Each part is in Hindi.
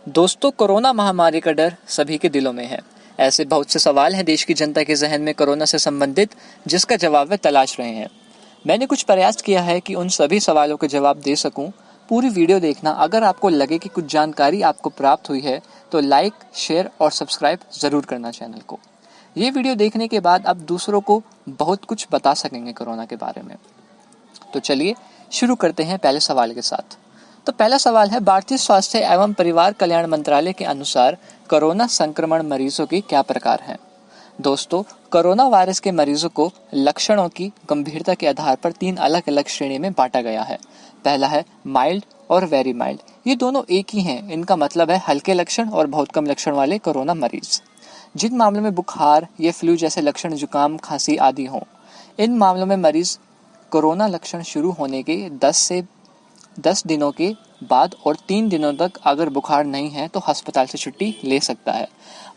दोस्तों, कोरोना महामारी का डर सभी के दिलों में है। ऐसे बहुत से सवाल हैं देश की जनता के जहन में कोरोना से संबंधित, जिसका जवाब वे तलाश रहे हैं। मैंने कुछ प्रयास किया है कि उन सभी सवालों के जवाब दे सकूं। पूरी वीडियो देखना। अगर आपको लगे कि कुछ जानकारी आपको प्राप्त हुई है तो लाइक, शेयर और सब्सक्राइब जरूर करना चैनल को। ये वीडियो देखने के बाद आप दूसरों को बहुत कुछ बता सकेंगे कोरोना के बारे में। तो चलिए शुरू करते हैं पहले सवाल के साथ। तो पहला सवाल है, भारतीय स्वास्थ्य एवं परिवार कल्याण मंत्रालय के अनुसार कोरोना संक्रमण मरीजों की क्या प्रकार हैं। दोस्तों, कोरोना वायरस के मरीजों को लक्षणों की गंभीरता के आधार पर 3 अलग अलग श्रेणी में बांटा गया है। पहला है माइल्ड और वेरी माइल्ड। ये दोनों एक ही हैं। इनका मतलब है हल्के लक्षण और बहुत कम लक्षण वाले कोरोना मरीज। जिन मामलों में बुखार या फ्लू जैसे लक्षण, जुकाम, खांसी आदि हों, इन मामलों में मरीज कोरोना लक्षण शुरू होने के 10 दिनों के बाद और 3 दिनों तक अगर बुखार नहीं है तो अस्पताल से छुट्टी ले सकता है।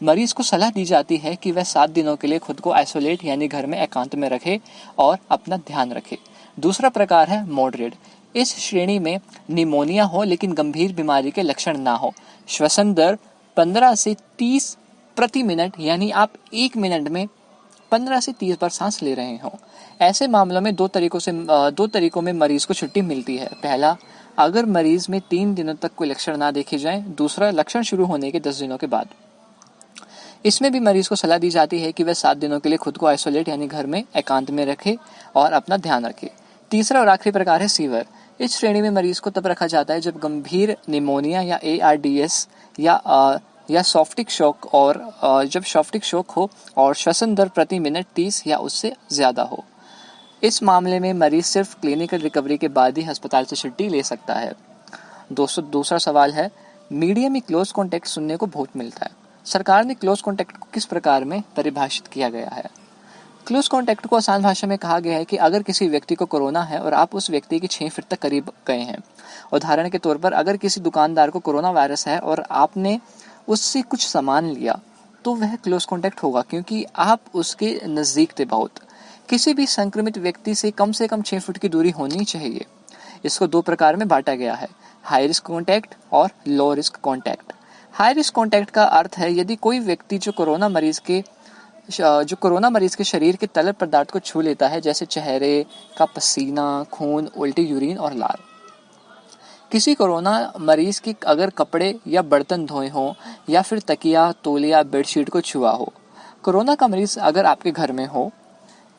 मरीज को सलाह दी जाती है कि वह 7 दिनों के लिए खुद को आइसोलेट यानी घर में एकांत में रखे और अपना ध्यान रखे। दूसरा प्रकार है मॉडरेट। इस श्रेणी में निमोनिया हो लेकिन गंभीर बीमारी के लक्षण ना हो। श्वसन दर 15 से 30 प्रति मिनट, यानी आप 1 मिनट में 15 से 30 बार सांस ले रहे हों। ऐसे मामलों में दो तरीकों में मरीज को छुट्टी मिलती है। पहला, अगर मरीज में 3 दिनों तक कोई लक्षण ना देखे जाएं। दूसरा, लक्षण शुरू होने के 10 दिनों के बाद। इसमें भी मरीज को सलाह दी जाती है कि वह 7 दिनों के लिए खुद को आइसोलेट यानी घर में एकांत में रखे और अपना ध्यान रखे। तीसरा और आखिरी प्रकार है सीवियर। इस श्रेणी में मरीज को तब रखा जाता है जब गंभीर निमोनिया या ARDS या सॉफ्टिक शॉक जब सॉफ्टिक शॉक हो और श्वसन दर प्रति मिनट 30 या उससे ज्यादा हो। इस मामले में मरीज सिर्फ क्लिनिकल रिकवरी के बाद ही अस्पताल से छुट्टी ले सकता है। दोस्तों, दूसरा सवाल है, मीडिया में क्लोज कॉन्टैक्ट सुनने को बहुत मिलता है। सरकार ने क्लोज कॉन्टैक्ट को किस प्रकार में परिभाषित किया गया है। क्लोज कॉन्टैक्ट को आसान भाषा में कहा गया है कि अगर किसी व्यक्ति को कोरोना है और आप उस व्यक्ति के 6 फीट तक करीब गए हैं। उदाहरण के तौर पर, अगर किसी दुकानदार को कोरोना वायरस है और आपने उससे कुछ सामान लिया तो वह क्लोज कॉन्टैक्ट होगा, क्योंकि आप उसके नजदीक थे बहुत। किसी भी संक्रमित व्यक्ति से कम 6 फुट की दूरी होनी चाहिए। इसको 2 प्रकार में बांटा गया है, हाई रिस्क कॉन्टैक्ट और low risk contact. High risk contact का अर्थ है यदि कोई व्यक्ति जो कोरोना मरीज के शरीर के तरल पदार्थ को छू लेता है, जैसे चेहरे का पसीना, खून, उल्टी, यूरिन और लार। किसी कोरोना मरीज के अगर कपड़े या बर्तन धोए हों या फिर तकिया, तौलिया, बेडशीट को छुआ हो। कोरोना का मरीज अगर आपके घर में हो,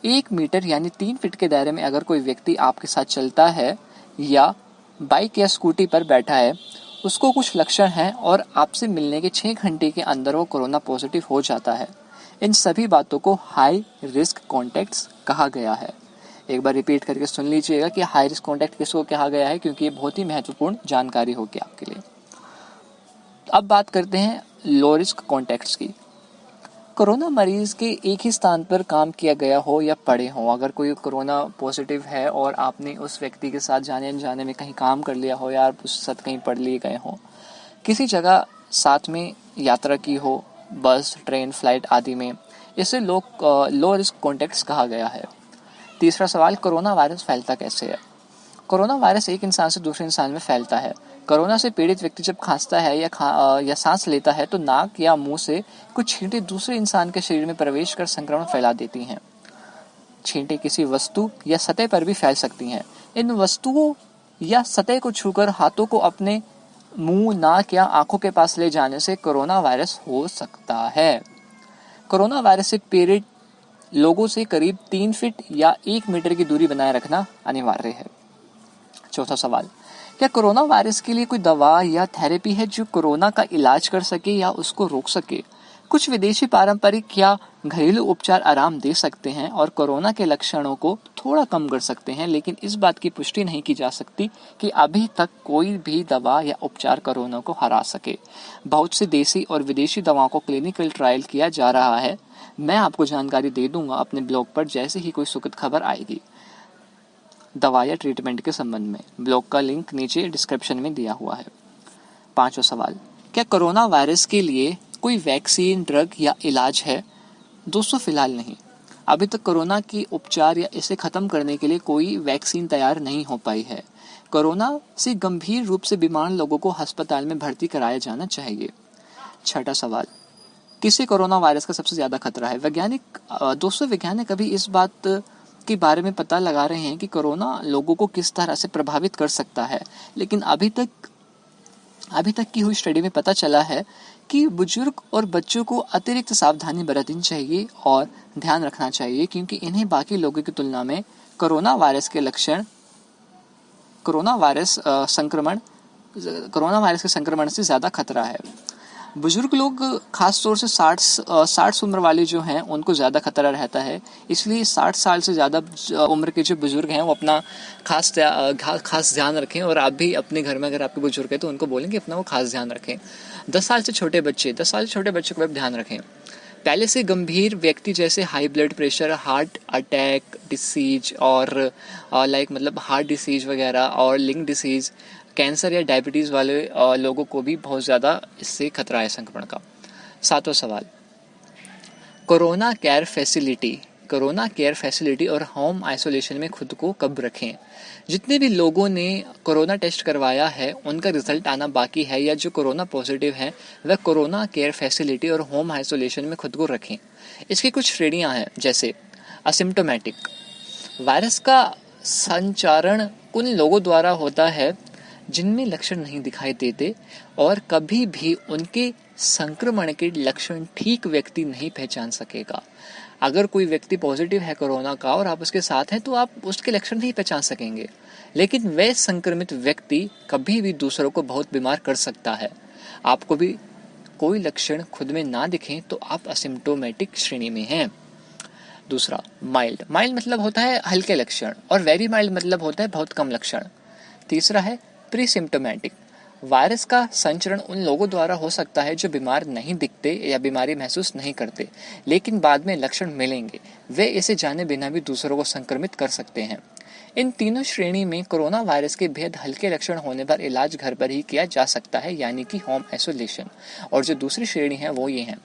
1 मीटर यानी 3 फीट के दायरे में अगर कोई व्यक्ति आपके साथ चलता है या बाइक या स्कूटी पर बैठा है, उसको कुछ लक्षण हैं और आपसे मिलने के 6 घंटे के अंदर वो कोरोना पॉजिटिव हो जाता है। इन सभी बातों को हाई रिस्क कॉन्टैक्ट्स कहा गया है। एक बार रिपीट करके सुन लीजिएगा कि हाई रिस्क कॉन्टैक्ट किसको कहा गया है, क्योंकि ये बहुत ही महत्वपूर्ण जानकारी होगी आपके लिए। अब बात करते हैं लो रिस्क कॉन्टैक्ट्स की। कोरोना मरीज के एक ही स्थान पर काम किया गया हो या पड़े हो। अगर कोई कोरोना पॉजिटिव है और आपने उस व्यक्ति के साथ जाने अनजाने में कहीं काम कर लिया हो या आप उसके साथ कहीं पढ़ लिए गए हो, किसी जगह साथ में यात्रा की हो, बस, ट्रेन, फ्लाइट आदि में, इसे लो रिस्क कॉन्टैक्ट्स कहा गया है। तीसरा सवाल, कोरोना वायरस फैलता कैसे है। कोरोना वायरस एक इंसान से दूसरे इंसान में फैलता है। कोरोना से पीड़ित व्यक्ति जब खांसता है या सांस लेता है तो नाक या मुंह से कुछ छींटें दूसरे इंसान के शरीर में प्रवेश कर संक्रमण फैला देती हैं। छींटें किसी वस्तु या सतह पर भी फैल सकती हैं। इन वस्तुओं या सतह को छूकर हाथों को अपने मुंह, नाक या आंखों के पास ले जाने से कोरोना वायरस हो सकता है। कोरोना वायरस से पीड़ित लोगों से करीब 3 फीट या 1 मीटर की दूरी बनाए रखना अनिवार्य है। चौथा सवाल, क्या कोरोना वायरस के लिए कोई दवा या थेरेपी है जो कोरोना का इलाज कर सके या उसको रोक सके। कुछ विदेशी पारंपरिक या घरेलू उपचार आराम दे सकते हैं और कोरोना के लक्षणों को थोड़ा कम कर सकते हैं, लेकिन इस बात की पुष्टि नहीं की जा सकती कि अभी तक कोई भी दवा या उपचार कोरोना को हरा सके। बहुत सी देसी और विदेशी दवाओं को क्लिनिकल ट्रायल किया जा रहा है। मैं आपको जानकारी दे दूंगा अपने ब्लॉग पर जैसे ही कोई सुखद खबर आएगी दवा या ट्रीटमेंट के संबंध में। ब्लॉग का लिंक नीचे डिस्क्रिप्शन में दिया हुआ है। पांचवा सवाल, क्या कोरोना वायरस के लिए कोई वैक्सीन, ड्रग या इलाज है। दोस्तों, फिलहाल नहीं। अभी तक कोरोना की उपचार या इसे खत्म करने के लिए कोई वैक्सीन तैयार नहीं हो पाई है। कोरोना से गंभीर रूप से बीमार लोगों को अस्पताल में भर्ती कराया जाना चाहिए। छठा सवाल, किसे कोरोना वायरस का सबसे ज्यादा खतरा है? दोस्तों वैज्ञानिक अभी इस बात के बारे में पता लगा रहे हैं कि कोरोना लोगों को किस तरह से प्रभावित कर सकता है, लेकिन अभी तक की हुई स्टडी में पता चला है कि बुजुर्ग और बच्चों को अतिरिक्त सावधानी बरतनी चाहिए और ध्यान रखना चाहिए, क्योंकि इन्हें बाकी लोगों की तुलना में कोरोना वायरस के संक्रमण से ज़्यादा खतरा है। बुजुर्ग लोग खास तौर से 60 उम्र वाले जो हैं उनको ज़्यादा खतरा रहता है, इसलिए 60 साल से ज़्यादा उम्र के जो बुजुर्ग हैं वो अपना खास ध्यान रखें। और आप भी अपने घर में अगर आपके बुजुर्ग हैं तो उनको बोलें कि अपना वो खास ध्यान रखें। 10 साल से छोटे बच्चे को भी ध्यान रखें। पहले से गंभीर व्यक्ति जैसे high blood pressure, heart attack disease और हार्ट डिसीज वगैरह और लिंग डिसीज, कैंसर या डायबिटीज़ वाले लोगों को भी बहुत ज़्यादा इससे खतरा है संक्रमण का। सातवां सवाल, कोरोना केयर फैसिलिटी और होम आइसोलेशन में खुद को कब रखें? जितने भी लोगों ने कोरोना टेस्ट करवाया है उनका रिजल्ट आना बाकी है या जो कोरोना पॉजिटिव हैं वह कोरोना केयर फैसिलिटी और होम आइसोलेशन में खुद को रखें। इसकी कुछ श्रेणियां हैं, जैसे असिम्प्टोमेटिक। वायरस का संचारण उन लोगों द्वारा होता है जिनमें लक्षण नहीं दिखाई देते और कभी भी उनके संक्रमण के लक्षण ठीक व्यक्ति नहीं पहचान सकेगा। अगर कोई व्यक्ति पॉजिटिव है कोरोना का और आप उसके साथ हैं तो आप उसके लक्षण नहीं पहचान सकेंगे, लेकिन वह संक्रमित व्यक्ति कभी भी दूसरों को बहुत बीमार कर सकता है। आपको भी कोई लक्षण खुद में ना दिखें तो आप असिम्प्टोमेटिक श्रेणी में हैं। दूसरा, माइल्ड मतलब होता है हल्के लक्षण और वेरी माइल्ड मतलब होता है बहुत कम लक्षण। तीसरा है प्री सिम्प्टोमेटिक। वायरस का संचरण उन लोगों द्वारा हो सकता है जो बीमार नहीं दिखते या बीमारी महसूस नहीं करते, लेकिन बाद में लक्षण मिलेंगे। वे इसे जाने बिना भी दूसरों को संक्रमित कर सकते हैं। इन तीनों श्रेणी में कोरोना वायरस के बेहद हल्के लक्षण होने पर इलाज घर पर ही किया जा सकता है, यानी कि होम आइसोलेशन। और जो दूसरी श्रेणी है वो ये है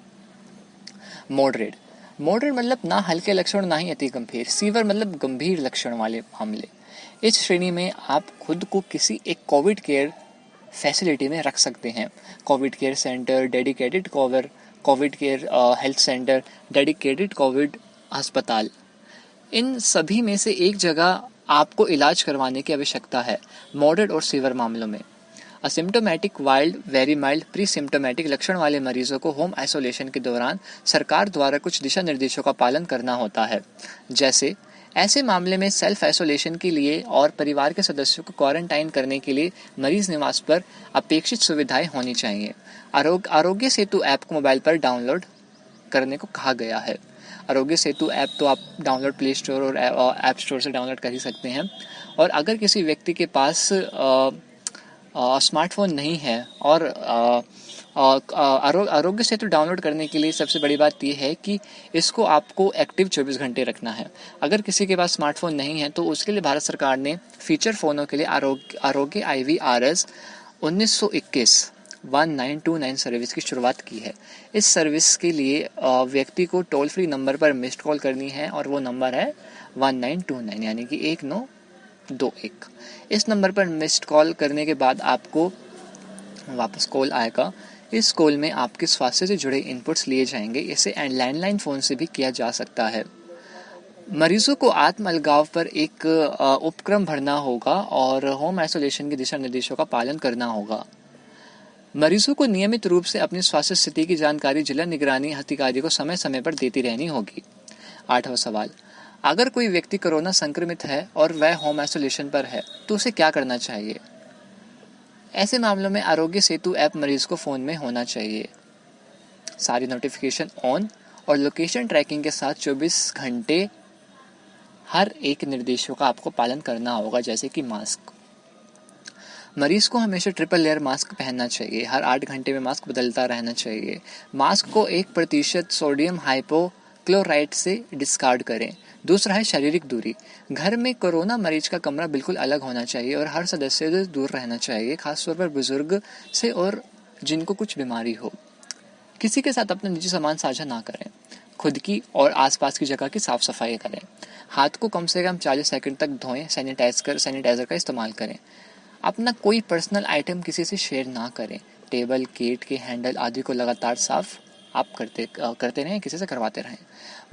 मॉडरेट मतलब ना हल्के लक्षण ना ही अति गंभीर। सीवियर मतलब गंभीर लक्षण वाले मामले। इस श्रेणी में आप खुद को किसी एक कोविड केयर फैसिलिटी में रख सकते हैं। Covid care centre, dedicated Covid care health centre, dedicated Covid अस्पताल, इन सभी में से एक जगह आपको इलाज करवाने की आवश्यकता है मॉडरेट और सीवियर मामलों में। Asymptomatic, wild, very mild, pre symptomatic लक्षण वाले मरीजों को होम आइसोलेशन के दौरान सरकार द्वारा कुछ दिशा निर्देशों का पालन करना होता है। जैसे ऐसे मामले में सेल्फ आइसोलेशन के लिए और परिवार के सदस्यों को क्वारंटाइन करने के लिए मरीज निवास पर अपेक्षित सुविधाएं होनी चाहिए। आरोग्य सेतु ऐप को मोबाइल पर डाउनलोड करने को कहा गया है। आरोग्य सेतु ऐप तो आप डाउनलोड प्ले स्टोर और ऐप स्टोर से डाउनलोड कर ही सकते हैं। और अगर किसी व्यक्ति के पास स्मार्टफोन नहीं है और आरोग्य सेतु डाउनलोड करने के लिए सबसे बड़ी बात यह है कि इसको आपको एक्टिव 24 घंटे रखना है। अगर किसी के पास स्मार्टफोन नहीं है तो उसके लिए भारत सरकार ने फीचर फ़ोनों के लिए आरोग्य IVRS 1929 सर्विस की शुरुआत की है। इस सर्विस के लिए व्यक्ति को टोल फ्री नंबर पर मिस्ड कॉल करनी है और वो नंबर है 1929 यानी कि 1921। इस नंबर पर मिस्ड कॉल करने के बाद आपको वापस कॉल आएगा। इस कॉल में आपके स्वास्थ्य से जुड़े इनपुट्स लिए जाएंगे। इसे लैंडलाइन फ़ोन से भी किया जा सकता है। मरीजों को आत्म अलगाव पर एक उपक्रम भरना होगा और होम आइसोलेशन के दिशा निर्देशों का पालन करना होगा। मरीजों को नियमित रूप से अपनी स्वास्थ्य स्थिति की जानकारी जिला निगरानी अधिकारी को समय समय पर देती रहनी होगी। 8वां सवाल, अगर कोई व्यक्ति कोरोना संक्रमित है और वह होम आइसोलेशन पर है तो उसे क्या करना चाहिए? ऐसे मामलों में आरोग्य सेतु ऐप मरीज को फ़ोन में होना चाहिए। सारी नोटिफिकेशन ऑन और लोकेशन ट्रैकिंग के साथ 24 घंटे हर एक निर्देशों का आपको पालन करना होगा, जैसे कि मास्क। मरीज को हमेशा ट्रिपल लेयर मास्क पहनना चाहिए। हर 8 घंटे में मास्क बदलता रहना चाहिए। मास्क को 1% सोडियम हाइपोक्लोराइट से डिस्कार्ड करें। दूसरा है शारीरिक दूरी। घर में कोरोना मरीज का कमरा बिल्कुल अलग होना चाहिए और हर सदस्य से दूर रहना चाहिए, खासतौर पर बुजुर्ग से और जिनको कुछ बीमारी हो। किसी के साथ अपना निजी सामान साझा ना करें। खुद की और आसपास की जगह की साफ सफाई करें। हाथ को कम से कम 40 सेकंड तक धोएं। सैनिटाइजर का इस्तेमाल करें। अपना कोई पर्सनल आइटम किसी से शेयर ना करें। टेबल, गेट के हैंडल आदि को लगातार साफ आप करते रहें, किसी से करवाते रहें।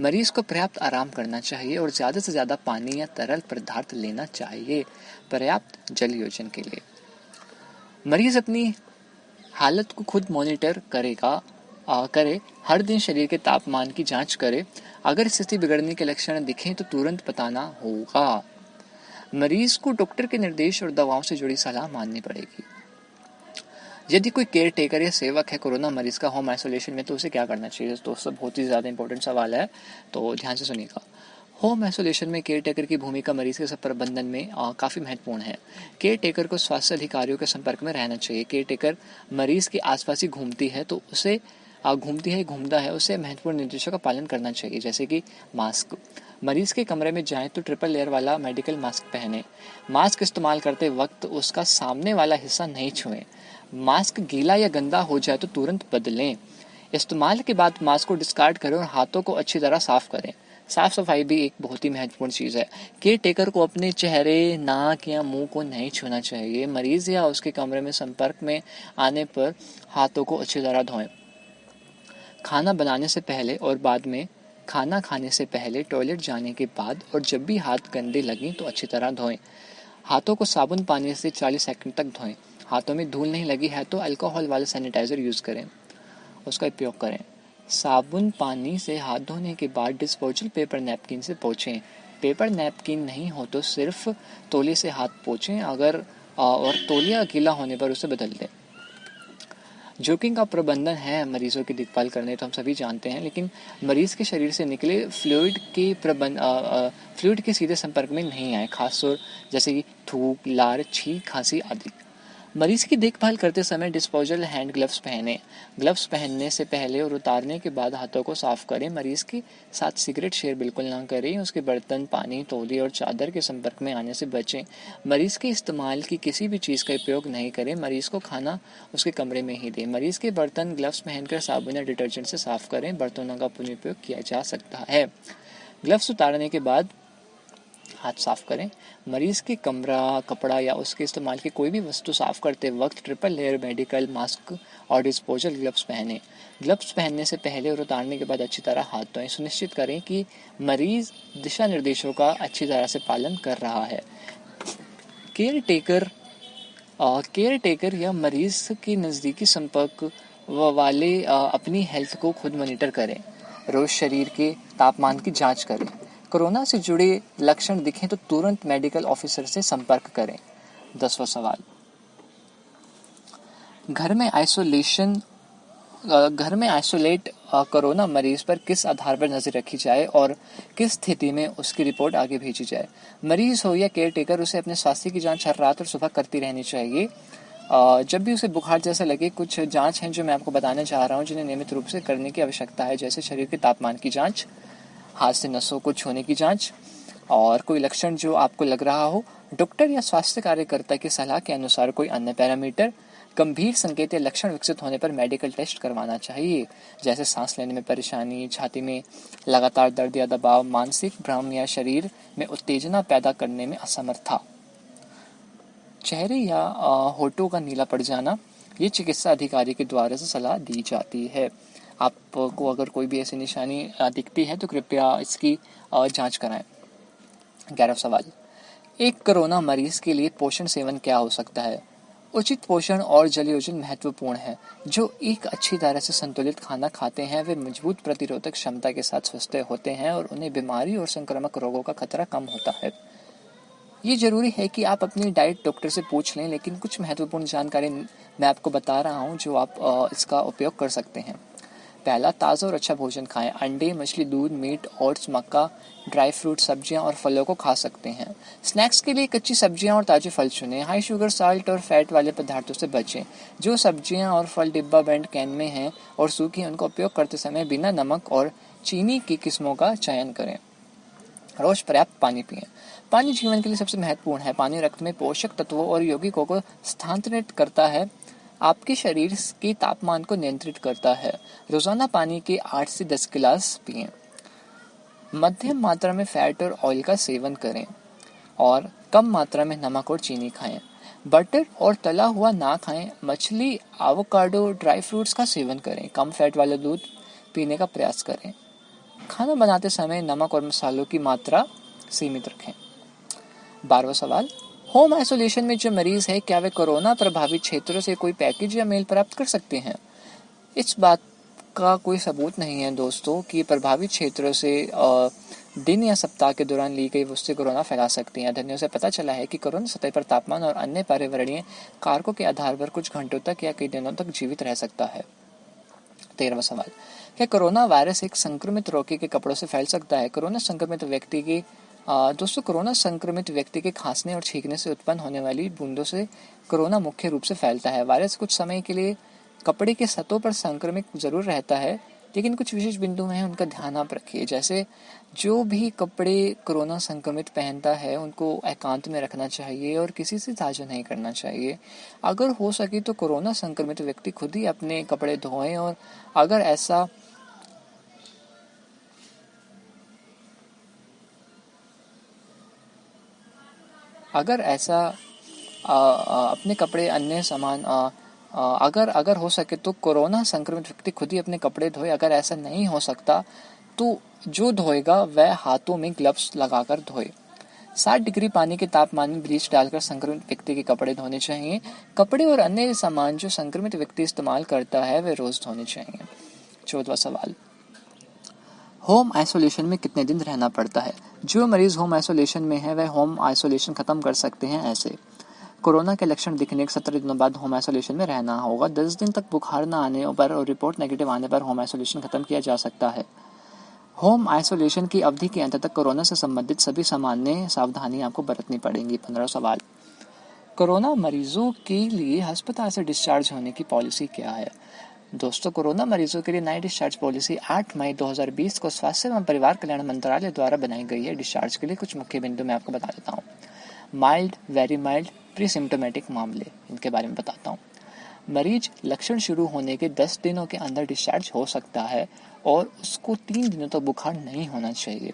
मरीज को पर्याप्त आराम करना चाहिए और ज़्यादा से ज़्यादा पानी या तरल पदार्थ लेना चाहिए पर्याप्त जल योजन के लिए। मरीज अपनी हालत को खुद मॉनिटर करे। हर दिन शरीर के तापमान की जांच करे। अगर स्थिति बिगड़ने के लक्षण दिखें तो तुरंत बताना होगा। मरीज को डॉक्टर के निर्देश और दवाओं से जुड़ी सलाह माननी पड़ेगी। यदि कोई केयर टेकर या सेवक है कोरोना मरीज का होम आइसोलेशन में, तो उसे क्या करना चाहिए? दोस्तों, बहुत ही ज़्यादा इंपॉर्टेंट सवाल है, तो ध्यान से सुनिएगा। होम आइसोलेशन में केयर टेकर की भूमिका मरीज के प्रबंधन में काफ़ी महत्वपूर्ण है। केयर टेकर को स्वास्थ्य अधिकारियों के संपर्क में रहना चाहिए। केयर टेकर मरीज के आसपास ही घूमता है, उसे महत्वपूर्ण निर्देशों का पालन करना चाहिए, जैसे कि मास्क। मरीज के कमरे में जाएं तो ट्रिपल लेयर वाला मेडिकल मास्क पहने। मास्क इस्तेमाल करते वक्त उसका सामने वाला हिस्सा नहीं छुएं। मास्क गीला या गंदा हो जाए तो तुरंत बदलें। इस्तेमाल के बाद मास्क को डिस्कार्ड करें और हाथों को अच्छी तरह साफ करें। साफ सफाई भी एक बहुत ही महत्वपूर्ण चीज़ है। केयर टेकर को अपने चेहरे, नाक या मुंह को नहीं छूना चाहिए। मरीज या उसके कमरे में संपर्क में आने पर हाथों को अच्छी तरह धोएं। खाना बनाने से पहले और बाद में, खाना खाने से पहले, टॉयलेट जाने के बाद और जब भी हाथ गंदे लगें तो अच्छी तरह धोएं। हाथों को साबुन पानी से 40 सेकंड तक धोएं। हाथों में धूल नहीं लगी है तो अल्कोहल वाला सैनिटाइजर यूज़ करें, उसका उपयोग करें। साबुन पानी से हाथ धोने के बाद डिस्पोजल पेपर नैपकिन से पोंछें। पेपर नैपकिन नहीं हो तो सिर्फ तौलिए से हाथ पोंछें, और तौलिया गीला होने पर उसे बदल दें। जोखिम का प्रबंधन है मरीजों की देखभाल करने, तो हम सभी जानते हैं, लेकिन मरीज के शरीर से निकले फ्लूइड के सीधे संपर्क में नहीं आए, खासतौर जैसे कि थूक, लार, छींक, खांसी आदि। मरीज की देखभाल करते समय डिस्पोजल हैंड ग्लव्स पहने। ग्लव्स पहनने से पहले और उतारने के बाद हाथों को साफ करें। मरीज के साथ सिगरेट शेयर बिल्कुल ना करें। उसके बर्तन, पानी, तौलिए और चादर के संपर्क में आने से बचें। मरीज के इस्तेमाल की किसी भी चीज़ का उपयोग नहीं करें। मरीज को खाना उसके कमरे में ही दें। मरीज के बर्तन ग्लव्स पहनकर साबुन या डिटर्जेंट से साफ करें। बर्तनों का पुनः किया जा सकता है। ग्लव्स उतारने के बाद हाथ साफ करें। मरीज के कपड़ा या उसके इस्तेमाल की कोई भी वस्तु साफ करते वक्त ट्रिपल लेयर मेडिकल मास्क और डिस्पोजल ग्लव्स पहने। ग्लव्स पहनने से पहले और उतारने के बाद अच्छी तरह हाथ धोएं। सुनिश्चित करें कि मरीज दिशा निर्देशों का अच्छी तरह से पालन कर रहा है। केयर टेकर या मरीज के नज़दीकी संपर्क वाले अपनी हेल्थ को खुद मॉनिटर करें। रोज शरीर के तापमान की जांच करें। कोरोना से जुड़े लक्षण दिखें तो तुरंत मेडिकल ऑफिसर से संपर्क करें। 10वां सवाल, घर में आइसोलेट कोरोना मरीज पर किस आधार पर नजर रखी जाए और किस स्थिति में उसकी रिपोर्ट आगे भेजी जाए? मरीज हो या केयर टेकर, उसे अपने स्वास्थ्य की जांच हर रात और सुबह करती रहनी चाहिए। जब भी उसे बुखार जैसा लगे, कुछ जांच हैं जो मैं आपको बताने जा रहा हूँ जिन्हें नियमित रूप से करने की आवश्यकता है, जैसे शरीर के तापमान की जांच, हाथ से नसों को छूने की जांच, और कोई लक्षण जो आपको लग रहा हो, डॉक्टर या स्वास्थ्य कार्यकर्ता की सलाह के अनुसार कोई अन्य पैरामीटर, गंभीर संकेत या लक्षण विकसित होने पर मेडिकल टेस्ट करवाना चाहिए, जैसे सांस लेने में परेशानी, छाती में लगातार दर्द या दबाव, मानसिक भ्रम या शरीर में उत्तेजना पैदा करने में असमर्थता, चेहरे या होठों का नीला पड़ जाना। ये चिकित्सा अधिकारी के द्वारा से सलाह दी जाती है। आपको अगर कोई भी ऐसी निशानी दिखती है तो कृपया इसकी जांच कराएं। 11वां सवाल, एक कोरोना मरीज के लिए पोषण सेवन क्या हो सकता है? उचित पोषण और जल योजन महत्वपूर्ण है। जो एक अच्छी तरह से संतुलित खाना खाते हैं वे मजबूत प्रतिरोधक क्षमता के साथ स्वस्थ होते हैं और उन्हें बीमारी और संक्रामक रोगों का खतरा कम होता है। ये जरूरी है कि आप अपनी डाइट डॉक्टर से पूछ लें, लेकिन कुछ महत्वपूर्ण जानकारी मैं आपको बता रहा हूँ जो आप इसका उपयोग कर सकते हैं। पहला, ताज़ा और अच्छा भोजन खाएं। अंडे, मछली, दूध, मीट, ओट्स, मक्का, ड्राई फ्रूट, सब्जियां और फलों को खा सकते हैं। स्नैक्स के लिए कच्ची सब्जियां और ताजे फल चुनें। हाई शुगर, साल्ट और फैट वाले पदार्थों से बचें। जो सब्जियां और फल डिब्बा बंद कैन में हैं और सूखी, उनका उपयोग करते समय बिना नमक और चीनी की किस्मों का चयन करें। रोज पर्याप्त पानी पिएं। पानी जीवन के लिए सबसे महत्वपूर्ण है। पानी रक्त में पोषक तत्वों और यौगिकों को स्थानांतरित करता है, आपके शरीर के तापमान को नियंत्रित करता है। रोजाना पानी के 8 से 10 गिलास पिएं। मध्यम मात्रा में फैट और ऑयल का सेवन करें और कम मात्रा में नमक और चीनी खाएं। बटर और तला हुआ ना खाएं। मछली, एवोकाडो, ड्राई फ्रूट्स का सेवन करें। कम फैट वाला दूध पीने का प्रयास करें। खाना बनाते समय नमक और मसालों की मात्रा सीमित रखें। 12वां सवाल, होम आइसोलेशन में जो मरीज है क्या वे कोरोना प्रभावित क्षेत्रों से कोई पैकेज या मेल प्राप्त कर सकते हैं? इस बात का कोई सबूत नहीं है दोस्तों कि प्रभावित क्षेत्रों से दिन या सप्ताह के दौरान ली गई वस्तु कोरोना फैला सकती हैं। अध्ययनों से पता चला है कि कोरोना सतह पर तापमान और अन्य पर्यावरणीय कारकों के आधार पर कुछ घंटों तक या कई दिनों तक जीवित रह सकता है। 13वां सवाल, क्या कोरोना वायरस एक संक्रमित रोगी के कपड़ों से फैल सकता है? कोरोना संक्रमित व्यक्ति के दोस्तों, कोरोना संक्रमित व्यक्ति के खांसने और छींकने से उत्पन्न होने वाली बूंदों से कोरोना मुख्य रूप से फैलता है। वायरस कुछ समय के लिए कपड़े के सतहों पर संक्रमित जरूर रहता है, लेकिन कुछ विशेष बिंदु हैं, उनका ध्यान आप रखिए। जैसे जो भी कपड़े कोरोना संक्रमित पहनता है उनको एकांत में रखना चाहिए और किसी से साझा नहीं करना चाहिए। अगर हो सके तो कोरोना संक्रमित व्यक्ति खुद ही अपने कपड़े धोएं, और अगर ऐसा अपने कपड़े अन्य सामान अगर हो सके तो कोरोना संक्रमित व्यक्ति खुद ही अपने कपड़े धोए। अगर ऐसा नहीं हो सकता तो जो धोएगा वह हाथों में ग्लव्स लगाकर धोए। 60 डिग्री पानी के तापमान में ब्लीच डालकर संक्रमित व्यक्ति के कपड़े धोने चाहिए। कपड़े और अन्य सामान जो संक्रमित व्यक्ति इस्तेमाल करता है वे रोज धोने चाहिए। 14वां सवाल, होम आइसोलेशन में कितने दिन रहना पड़ता है? जो मरीज होम आइसोलेशन में है वह होम आइसोलेशन खत्म कर सकते हैं ऐसे: कोरोना के लक्षण दिखने के 17 दिनों बाद होम आइसोलेशन में रहना होगा। 10 दिन तक बुखार न आने पर और रिपोर्ट नेगेटिव आने पर होम आइसोलेशन खत्म किया जा सकता है। होम आइसोलेशन की अवधि के अंत तक कोरोना से संबंधित सभी सामान्य सावधानी आपको बरतनी पड़ेंगी। 15वां सवाल, कोरोना मरीजों के लिए अस्पताल से डिस्चार्ज होने की पॉलिसी क्या है? दोस्तों, कोरोना मरीजों के लिए नई डिस्चार्ज पॉलिसी 8 मई 2020 को स्वास्थ्य एवं परिवार कल्याण मंत्रालय द्वारा बनाई गई है। डिस्चार्ज के लिए कुछ मुख्य बिंदु मैं आपको बता देता हूँ। Mild, very mild, pre symptomatic मामले, इनके बारे में बताता हूँ। मरीज लक्षण शुरू होने के 10 दिनों के अंदर डिस्चार्ज हो सकता है और उसको 3 दिनों तक बुखार नहीं होना चाहिए।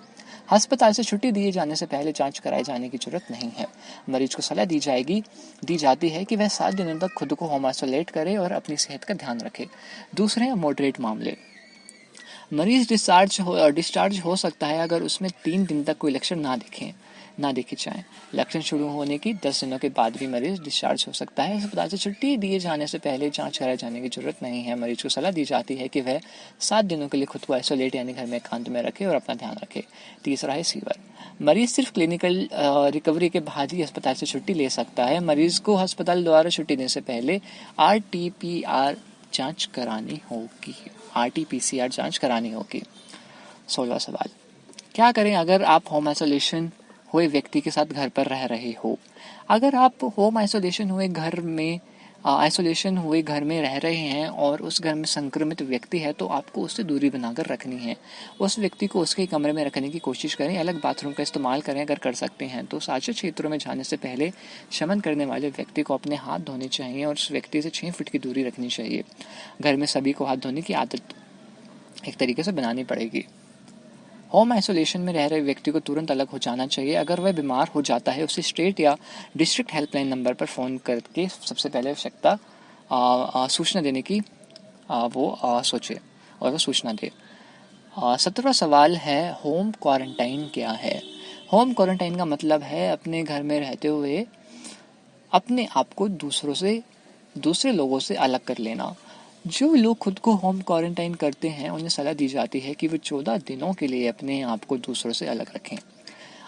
अस्पताल से छुट्टी दिए जाने से पहले जांच कराए जाने की जरूरत नहीं है। मरीज को सलाह दी जाती है कि वह 7 दिनों तक खुद को होम आइसोलेट करे और अपनी सेहत का ध्यान रखे। दूसरे हैं मॉडरेट मामले। मरीज डिस्चार्ज हो सकता है अगर उसमें 3 दिन तक कोई लक्षण ना देखे जाएं। लक्षण शुरू होने की 10 दिनों के बाद भी मरीज डिस्चार्ज हो सकता है। अस्पताल से छुट्टी दिए जाने से पहले जांच कराए जाने की जरूरत नहीं है। मरीज को सलाह दी जाती है कि वह 7 दिनों के लिए खुद को आइसोलेट यानी घर में एकांत में रखे और अपना ध्यान रखे। तीसरा है फीवर। मरीज सिर्फ क्लिनिकल रिकवरी के बाद ही अस्पताल से छुट्टी ले सकता है। मरीज को अस्पताल द्वारा छुट्टी देने से पहले RT-PCR जांच करानी होगी। RT-PCR जांच करानी होगी। 16वां सवाल, क्या करें अगर आप होम आइसोलेशन हुए व्यक्ति के साथ घर पर रह रहे हो? अगर आप होम आइसोलेशन हुए घर में रह रहे हैं और उस घर में संक्रमित व्यक्ति है तो आपको उससे दूरी बनाकर रखनी है। उस व्यक्ति को उसके कमरे में रखने की कोशिश करें। अलग बाथरूम का इस्तेमाल करें अगर कर सकते हैं तो। साझा क्षेत्रों में जाने से पहले शमन करने वाले व्यक्ति को अपने हाथ धोने चाहिए और उस व्यक्ति से 6 फीट की दूरी रखनी चाहिए। घर में सभी को हाथ धोने की आदत एक तरीके से बनानी पड़ेगी। होम आइसोलेशन में रह रहे व्यक्ति को तुरंत अलग हो जाना चाहिए। अगर वह बीमार हो जाता है उसे स्टेट या डिस्ट्रिक्ट हेल्पलाइन नंबर पर फ़ोन करके सबसे पहले आवश्यकता सूचना देने की सोचे और वो सूचना दे। 17वां सवाल है, होम क्वारंटाइन क्या है? होम क्वारंटाइन का मतलब है अपने घर में रहते हुए अपने आप को दूसरे लोगों से अलग कर लेना। जो लोग खुद को होम क्वारंटाइन करते हैं उन्हें सलाह दी जाती है कि वे 14 दिनों के लिए अपने आप को दूसरों से अलग रखें।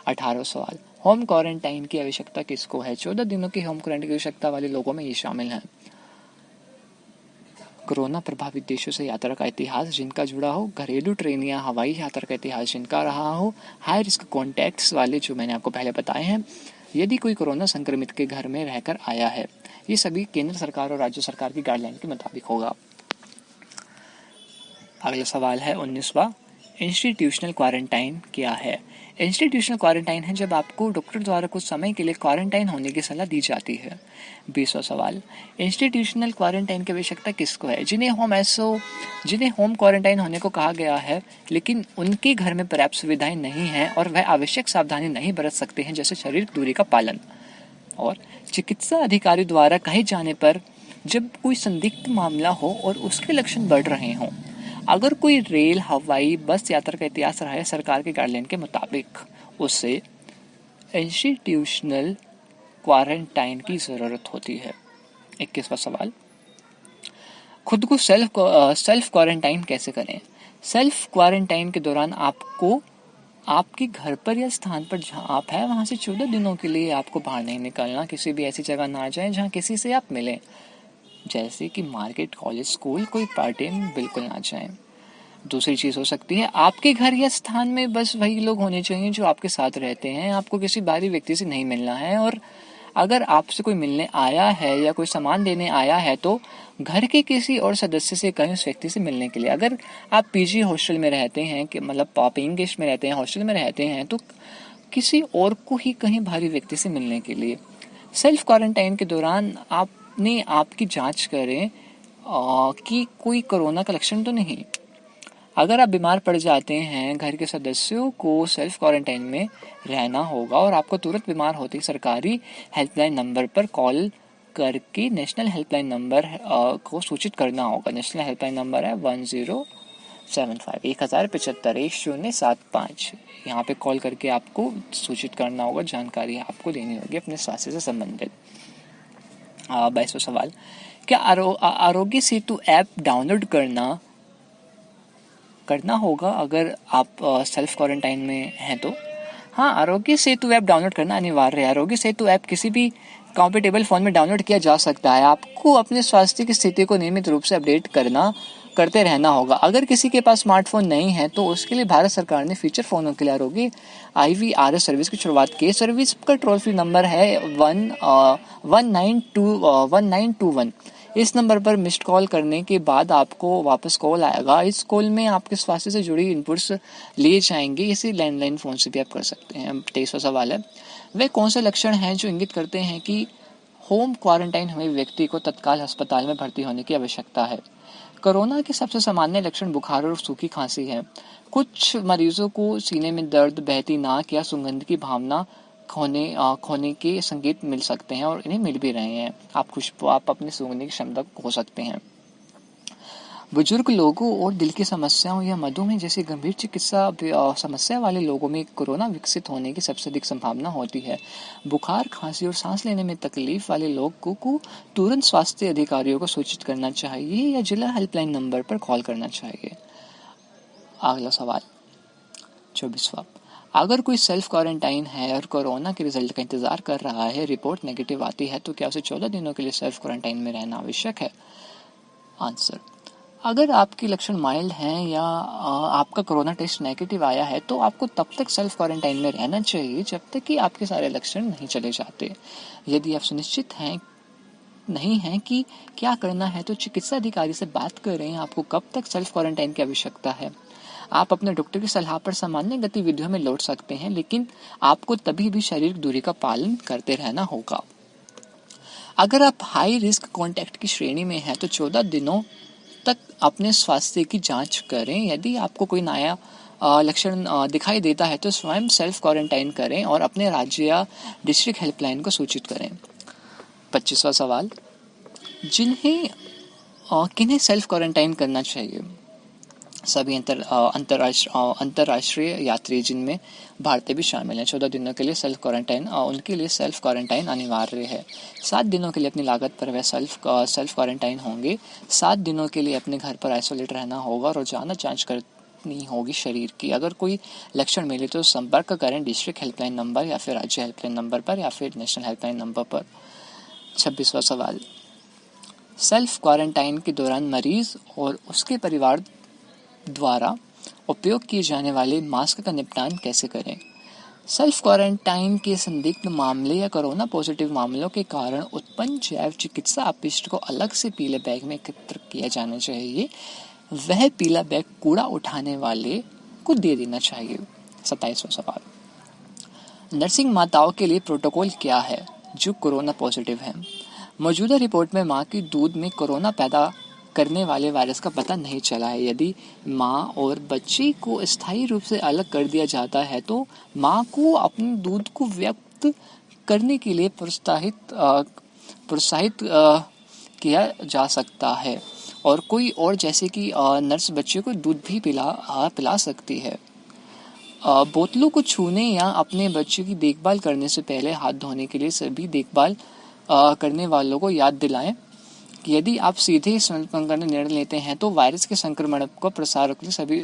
18वां सवाल, होम क्वारंटाइन की आवश्यकता किसको है? 14 दिनों की होम क्वारंटाइन की आवश्यकता वाले लोगों में ये शामिल हैं: कोरोना प्रभावित देशों से यात्रा का इतिहास जिनका जुड़ा हो, घरेलू ट्रेन या हवाई यात्रा का इतिहास जिनका रहा हो, हाई रिस्क कॉन्टैक्ट्स वाले जो मैंने आपको पहले बताए हैं, यदि कोई कोरोना संक्रमित के घर में रहकर आया है। ये सभी केंद्र सरकार और राज्य सरकार की गाइडलाइन के मुताबिक होगा। अगला सवाल है 19वां, इंस्टीट्यूशनल क्वारंटाइन क्या है? इंस्टीट्यूशनल क्वारंटाइन है जब आपको डॉक्टर द्वारा कुछ समय के लिए क्वारंटाइन होने की सलाह दी जाती है। 20वां सवाल, इंस्टीट्यूशनल क्वारंटाइन की आवश्यकता किसको है? जिन्हें होम क्वारंटाइन होने को कहा गया है लेकिन उनके घर में पर्याप्त सुविधाएं नहीं हैं और वह आवश्यक सावधानी नहीं बरत सकते हैं, जैसे शारीरिक दूरी का पालन। और चिकित्सा अधिकारी द्वारा कहे जाने पर जब कोई संदिग्ध मामला हो और उसके लक्षण बढ़ रहे हों, अगर कोई रेल, हवाई, बस यात्रा का इतिहास रहा है सरकार के गाइडलाइन के मुताबिक, उसे इंस्टीट्यूशनल क्वारंटाइन की ज़रूरत होती है। 21वां सवाल, खुद को सेल्फ क्वारंटाइन कैसे करें? सेल्फ क्वारंटाइन के दौरान आपको आपके घर पर या स्थान पर जहां आप हैं वहां से 14 दिनों के लिए आपको बाहर नहीं निकलना, किसी भी ऐसी जगह ना जाएं जहां किसी से आप मिलें, जैसे कि मार्केट, कॉलेज, स्कूल, कोई पार्टी में बिल्कुल ना जाएं। दूसरी चीज़ हो सकती है, आपके घर या स्थान में बस वही लोग होने चाहिए जो आपके साथ रहते हैं, आपको किसी बाहरी व्यक्ति से नहीं मिलना है। और अगर आपसे कोई मिलने आया है या कोई सामान देने आया है तो घर के किसी और सदस्य से कहें उस व्यक्ति से मिलने के लिए। अगर आप पीजी हॉस्टल में रहते हैं, कि मतलब पेइंग गेस्ट में रहते हैं, हॉस्टल में रहते हैं, तो किसी और को ही कहीं बाहरी व्यक्ति से मिलने के लिए। सेल्फ क्वारंटाइन के दौरान आपने आपकी जांच करें कि कोई कोरोना का लक्षण तो नहीं। अगर आप बीमार पड़ जाते हैं, घर के सदस्यों को सेल्फ क्वारंटाइन में रहना होगा और आपको तुरंत बीमार होते ही सरकारी हेल्पलाइन नंबर पर कॉल करके नेशनल हेल्पलाइन नंबर को सूचित करना होगा। नेशनल हेल्पलाइन नंबर है 1075 1075 यहाँ पे कॉल करके आपको सूचित करना होगा, जानकारी आपको देनी होगी अपने स्वास्थ्य से संबंधित। 22वां सवाल, क्या आरोग्य सेतु ऐप डाउनलोड करना होगा अगर आप सेल्फ क्वारंटाइन में हैं तो? हाँ, आरोग्य सेतु ऐप डाउनलोड करना अनिवार्य है। आरोग्य सेतु ऐप किसी भी कंफर्टेबल फोन में डाउनलोड किया जा सकता है। आपको अपने स्वास्थ्य की स्थिति को नियमित रूप से अपडेट करते रहना होगा। अगर किसी के पास स्मार्टफोन नहीं है तो उसके लिए भारत सरकार ने फीचर फोनों के लिए आरोग्य IVRS सर्विस की शुरुआत की। सर्विस का टोल फ्री नंबर है 1921। इस नंबर पर मिस्ड कॉल करने के बाद आपको वापस कॉल आएगा। इस कॉल में आपके स्वास्थ्य से जुड़ी इनपुट्स लिए जाएंगे। इसी लैंडलाइन फ़ोन से भी आप कर सकते हैं। 23वां सवाल है, वे कौन से लक्षण हैं जो इंगित करते हैं कि होम क्वारंटाइन हुए व्यक्ति को तत्काल अस्पताल में भर्ती होने की आवश्यकता है? कोरोना के सबसे सामान्य लक्षण बुखार और सूखी खांसी है। कुछ मरीजों को सीने में दर्द, बहती नाक या सुगंध की भावना खोने के संकेत मिल सकते हैं और इन्हें मिल भी रहे हैं। आप अपनी सूंघने की क्षमता को खो सकते हैं। बुजुर्ग लोगों और दिल की समस्याओं या मधुमेह जैसी गंभीर चिकित्सा समस्या वाले लोगों में कोरोना विकसित होने की सबसे अधिक संभावना होती है। बुखार, खांसी और सांस लेने में तकलीफ वाले लोगों को तुरंत स्वास्थ्य अधिकारियों को सूचित करना चाहिए या जिला हेल्पलाइन नंबर पर कॉल करना चाहिए। अगला सवाल 24वां, अगर कोई सेल्फ क्वारंटाइन है और कोरोना के रिजल्ट का इंतजार कर रहा है, रिपोर्ट नेगेटिव आती है, तो क्या उसे 14 दिनों के लिए सेल्फ क्वारंटाइन में रहना आवश्यक है? आंसर, अगर आपके लक्षण माइल्ड हैं या आपका कोरोना टेस्ट नेगेटिव आया है तो आपको तब तक सेल्फ क्वारंटाइन में रहना चाहिए जब तक कि आपके सारे लक्षण नहीं चले जाते। यदि आप सुनिश्चित नहीं हैं कि क्या करना है तो चिकित्सा अधिकारी से बात करें। आपको कब तक सेल्फ क्वारंटाइन की आवश्यकता है? आप अपने डॉक्टर की सलाह पर सामान्य गतिविधियों में लौट सकते हैं, लेकिन आपको तभी भी शारीरिक दूरी का पालन करते रहना होगा। अगर आप हाई रिस्क कॉन्टैक्ट की श्रेणी में हैं तो 14 दिनों तक अपने स्वास्थ्य की जांच करें। यदि आपको कोई नया लक्षण दिखाई देता है तो स्वयं सेल्फ क्वारंटाइन करें और अपने राज्य या डिस्ट्रिक्ट हेल्पलाइन को सूचित करें। 25वां सवाल, किन्हें सेल्फ क्वारंटाइन करना चाहिए? सभी अंतर्राष्ट्रीय यात्री जिनमें भारतीय भी शामिल हैं। 14 दिनों के लिए सेल्फ क्वारंटाइन उनके लिए सेल्फ क्वारंटाइन अनिवार्य है। 7 दिनों के लिए अपनी लागत पर वह सेल्फ क्वारंटाइन होंगे। 7 दिनों के लिए अपने घर पर आइसोलेट रहना होगा। रोजाना जांच करनी होगी शरीर की। अगर कोई लक्षण मिले तो संपर्क करें डिस्ट्रिक्ट हेल्पलाइन नंबर या फिर राज्य हेल्पलाइन नंबर पर या फिर नेशनल हेल्पलाइन नंबर पर। 26वां सवाल, सेल्फ क्वारंटाइन के दौरान मरीज और उसके परिवार द्वारा उपयोग किए जाने वाले मास्क का निपटान कैसे करें? सेल्फ क्वारंटाइन के संदिग्ध मामले या कोरोना पॉजिटिव मामलों के कारण उत्पन्न जैव चिकित्सा अपशिष्ट को अलग से पीले बैग में एकत्र किया जाना चाहिए। वह पीला बैग कूड़ा उठाने वाले को दे देना चाहिए। 27वां सवाल, नर्सिंग माताओं के लिए प्रोटोकॉल क्या है जो कोरोना पॉजिटिव है? मौजूदा रिपोर्ट में मां के दूध में कोरोना पैदा करने वाले वायरस का पता नहीं चला है। यदि मां और बच्चे को स्थायी रूप से अलग कर दिया जाता है तो मां को अपने दूध को व्यक्त करने के लिए प्रोत्साहित किया जा सकता है। और कोई और जैसे कि नर्स बच्चे को दूध भी पिला सकती है। बोतलों को छूने या अपने बच्चे की देखभाल करने से पहले हाथ धोने के लिए सभी देखभाल करने वालों को याद दिलाएं कि यदि आप सीधे स्तनपान का निर्णय लेते हैं तो वायरस के संक्रमण को प्रसार रोकने के सभी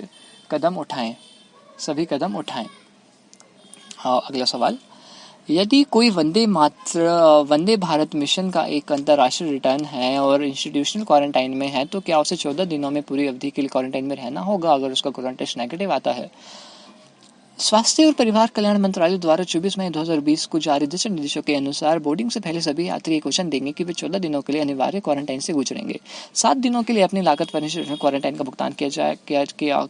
कदम उठाएं। अगला सवाल, यदि कोई वंदे भारत मिशन का एक अंतर्राष्ट्रीय रिटर्न है और इंस्टीट्यूशनल क्वारंटाइन में है तो क्या उसे 14 दिनों में पूरी अवधि के लिए क्वारंटाइन में रहना होगा अगर उसका कोरोना टेस्ट नेगेटिव आता है? स्वास्थ्य और परिवार कल्याण मंत्रालय द्वारा 24 मई 2020 को जारी दिशा निर्देशों के अनुसार बोर्डिंग से पहले सभी यात्री एक वचन देंगे कि वे 14 दिनों के लिए अनिवार्य क्वारंटाइन से गुजरेंगे। 7 दिनों के लिए अपनी लागत पर क्वारंटाइन का भुगतान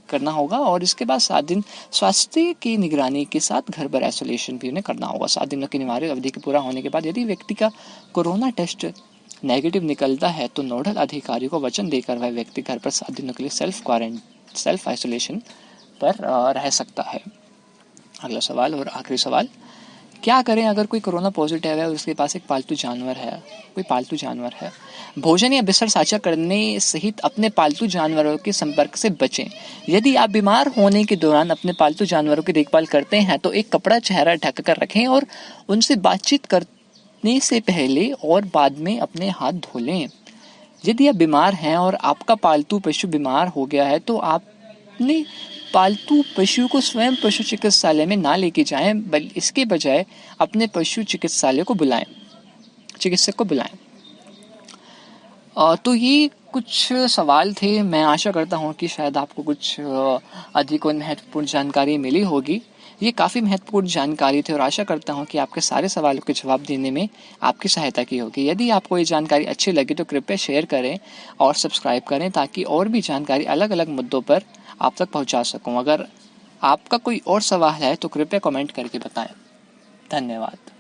करना होगा और इसके बाद 7 दिन स्वास्थ्य की निगरानी के साथ घर पर आइसोलेशन भी उन्हें करना होगा। 7 दिनों की अनिवार्य अवधि के पूरा होने के बाद यदि व्यक्ति का कोरोना टेस्ट नेगेटिव निकलता है तो नोडल अधिकारी को वचन देकर वह व्यक्ति घर पर 7 दिनों के लिए सेल्फ आइसोलेशन पर रह सकता है। अगला सवाल और आखिरी सवाल, क्या करें अगर कोई कोरोना पॉजिटिव है और उसके पास एक पालतू जानवर है? भोजन या बिस्तर साझा करने सहित अपने पालतू जानवरों के संपर्क से बचें। यदि आप बीमार होने के दौरान अपने पालतू जानवरों की देखभाल करते हैं तो एक कपड़ा चेहरा ढक कर रखें और उनसे बातचीत करने से पहले और बाद में अपने हाथ धो लें। यदि आप बीमार हैं और आपका पालतू पशु बीमार हो गया है तो आप अपने पालतू पशु को स्वयं पशु चिकित्सालय में ना लेके जाएं, बल्कि इसके बजाय अपने पशु चिकित्सालय को चिकित्सक को बुलाएं। तो ये कुछ सवाल थे। मैं आशा करता हूँ कि शायद आपको कुछ अधिक और महत्वपूर्ण जानकारी मिली होगी। ये काफ़ी महत्वपूर्ण जानकारी थी और आशा करता हूँ कि आपके सारे सवालों के जवाब देने में आपकी सहायता की होगी। यदि आपको ये जानकारी अच्छी लगी तो कृपया शेयर करें और सब्सक्राइब करें ताकि और भी जानकारी अलग अलग मुद्दों पर आप तक पहुँचा सकूँ। अगर आपका कोई और सवाल है तो कृपया कमेंट करके बताएं। धन्यवाद।